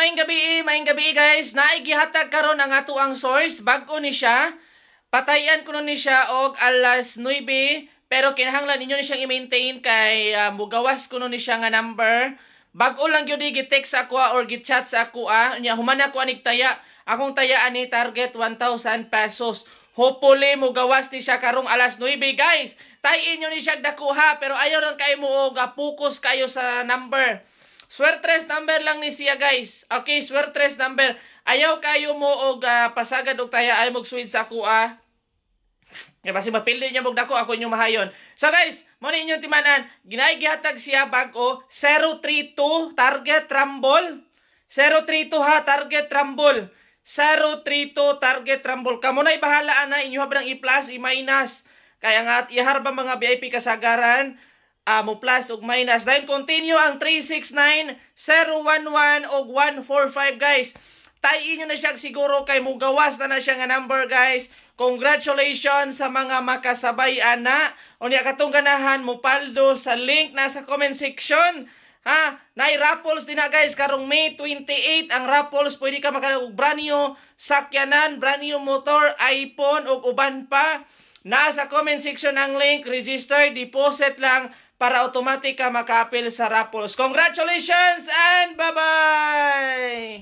Maayong gabi guys. Naigihatag karon ang ato ang source. Bag-o ni siya. Patayan ko ni siya og alas 9. Pero kinahanglan ninyo ni siyang i-maintain kay mugawas ko ni siya nga number. Bag-o lang gyud gi-text ako or gi-chat sa ako nya human ako anig taya. Akong tayaan ni target 1,000 pesos. Hopefully mugawas ni siya karong alas 9 guys. Tayin nyo ni siya dakuha pero ayaw lang kayo mo og focus kayo sa number. Swertres number lang ni siya guys. Okay, swertres number. Ayaw kayo mo og pasagad og taya ay mag-sweet sa kuha. Kaya basi mapildi niya mong dako ako inyong mahayon. So guys, mo ni inyong timanan, ginay-gihatag siya bag-o 032 target rumble. 032 ha, target rumble. 032 target rumble. Kamo na ibahala na inyo habang i-plus, i-minus. Kaya nga iharba mga VIP kasagaran. Mo plus ug minus. Then continue ang 369, 011 ug 145 guys. Tayin nyo na siya siguro kay mugawas na siya nga number guys. Congratulations sa mga makasabay ana. Unya katong ganahan mo paldo sa link nasa comment section. Ha, nay raffles din na guys karong May 28 ang raffles. Pwede ka makalag og brand new sakyanan, brand new motor, iPhone ug uban pa. Nasa comment section ang link, register, deposit lang para automatic ka maka-appeal sa raffles. Congratulations and bye-bye!